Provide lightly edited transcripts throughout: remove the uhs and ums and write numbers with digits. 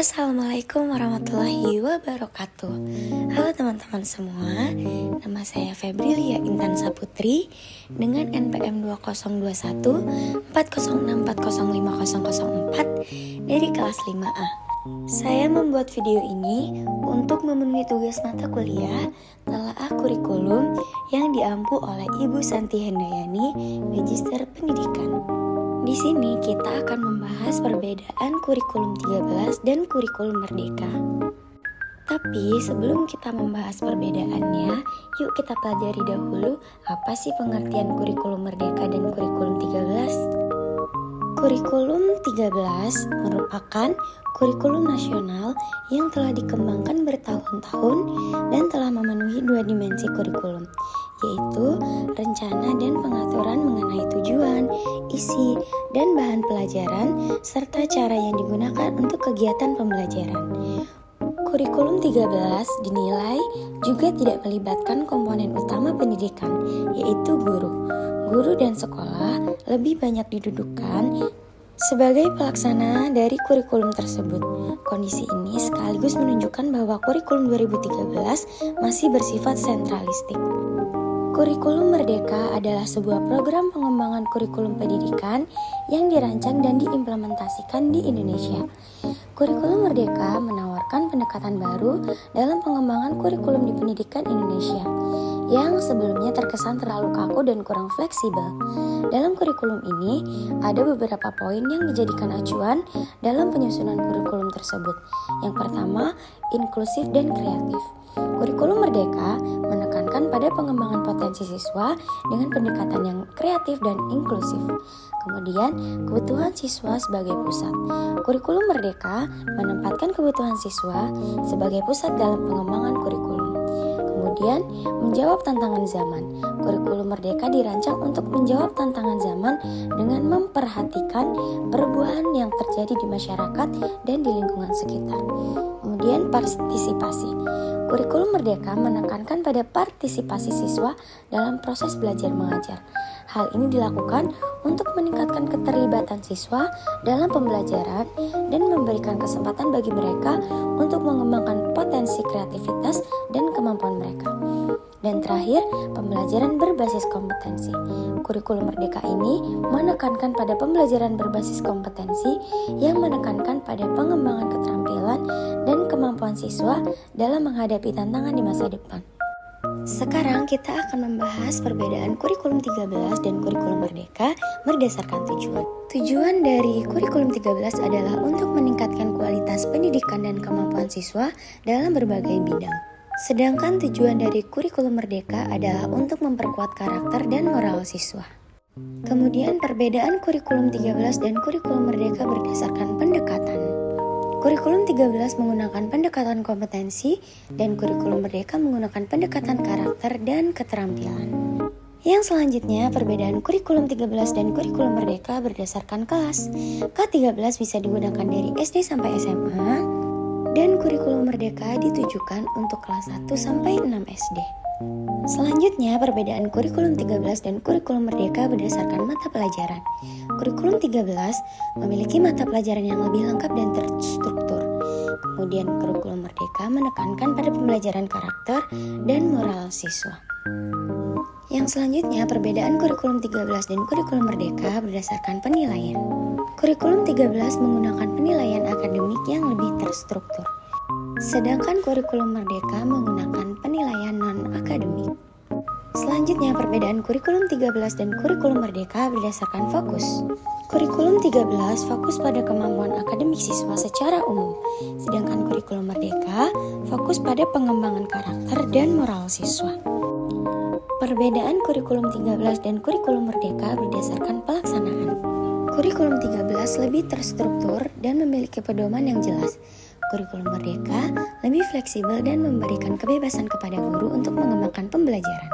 Assalamualaikum warahmatullahi wabarakatuh. Halo teman-teman semua, nama saya Febrilia Intan Saputri dengan NPM 2021 406405004 dari kelas 5A. Saya membuat video ini untuk memenuhi tugas mata kuliah telaah kurikulum yang diampu oleh Ibu Santi Hendayani, Magister Pendidikan. Di sini kita akan membahas perbedaan kurikulum 13 dan kurikulum merdeka. Tapi sebelum kita membahas perbedaannya, yuk kita pelajari dahulu apa sih pengertian kurikulum merdeka dan kurikulum 13. Kurikulum 13 merupakan kurikulum nasional yang telah dikembangkan bertahun-tahun dan telah memenuhi dua dimensi kurikulum, yaitu rencana dan pengaturan mengenai tujuan, isi, dan bahan pelajaran, serta cara yang digunakan untuk kegiatan pembelajaran. Kurikulum 13 dinilai juga tidak melibatkan komponen utama pendidikan, yaitu guru. Guru dan sekolah lebih banyak didudukkan sebagai pelaksana dari kurikulum tersebut. Kondisi ini sekaligus menunjukkan bahwa kurikulum 2013 masih bersifat sentralistik. Kurikulum Merdeka adalah sebuah program pengembangan kurikulum pendidikan yang dirancang dan diimplementasikan di Indonesia. Kurikulum Merdeka menawarkan pendekatan baru dalam pengembangan kurikulum di pendidikan Indonesia yang sebelumnya terkesan terlalu kaku dan kurang fleksibel. Dalam kurikulum ini, ada beberapa poin yang dijadikan acuan dalam penyusunan kurikulum tersebut. Yang pertama, inklusif dan kreatif. Kurikulum Merdeka menekankan pada pengembangan potensi siswa dengan pendekatan yang kreatif dan inklusif. Kemudian, kebutuhan siswa sebagai pusat. Kurikulum Merdeka menempatkan kebutuhan siswa sebagai pusat dalam pengembangan kurikulum. Kemudian, menjawab tantangan zaman. Kurikulum Merdeka dirancang untuk menjawab tantangan zaman dengan memperhatikan perubahan yang terjadi di masyarakat dan di lingkungan sekitar. Kemudian, partisipasi. Kurikulum Merdeka menekankan pada partisipasi siswa dalam proses belajar mengajar. Hal ini dilakukan untuk meningkatkan keterlibatan siswa dalam pembelajaran dan memberikan kesempatan bagi mereka untuk mengembangkan potensi kreativitas dan kemampuan mereka. Dan terakhir, pembelajaran berbasis kompetensi. Kurikulum Merdeka ini menekankan pada pembelajaran berbasis kompetensi yang menekankan pada pengembangan keterampilan dan kemampuan siswa dalam menghadapi tantangan di masa depan. Sekarang kita akan membahas perbedaan kurikulum 13 dan kurikulum merdeka berdasarkan tujuan. Tujuan dari kurikulum 13 adalah untuk meningkatkan kualitas pendidikan dan kemampuan siswa dalam berbagai bidang. Sedangkan tujuan dari kurikulum merdeka adalah untuk memperkuat karakter dan moral siswa. Kemudian perbedaan kurikulum 13 dan kurikulum merdeka berdasarkan pendekatan. Kurikulum 13 menggunakan pendekatan kompetensi dan kurikulum merdeka menggunakan pendekatan karakter dan keterampilan. Yang selanjutnya, perbedaan kurikulum 13 dan kurikulum merdeka berdasarkan kelas. K13 bisa digunakan dari SD sampai SMA dan kurikulum merdeka ditujukan untuk kelas 1 sampai 6 SD. Selanjutnya, perbedaan kurikulum 13 dan kurikulum merdeka berdasarkan mata pelajaran. Kurikulum 13 memiliki mata pelajaran yang lebih lengkap dan terstruktur. Kemudian, kurikulum merdeka menekankan pada pembelajaran karakter dan moral siswa. Yang selanjutnya, perbedaan kurikulum 13 dan kurikulum merdeka berdasarkan penilaian. Kurikulum 13 menggunakan penilaian akademik yang lebih terstruktur. Sedangkan kurikulum merdeka menggunakan penilaian non-akademik. Selanjutnya, perbedaan kurikulum 13 dan kurikulum merdeka berdasarkan fokus. Kurikulum 13 fokus pada kemampuan akademik siswa secara umum, sedangkan kurikulum merdeka fokus pada pengembangan karakter dan moral siswa. Perbedaan kurikulum 13 dan kurikulum merdeka berdasarkan pelaksanaan. Kurikulum 13 lebih terstruktur dan memiliki pedoman yang jelas. Kurikulum merdeka lebih fleksibel dan memberikan kebebasan kepada guru untuk mengembangkan pembelajaran.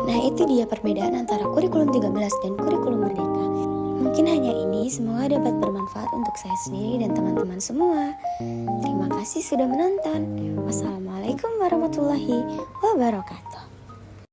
Nah, itu dia perbedaan antara kurikulum 13 dan kurikulum merdeka. Mungkin hanya ini, semoga dapat bermanfaat untuk saya sendiri dan teman-teman semua. Terima kasih sudah menonton. Wassalamualaikum warahmatullahi wabarakatuh.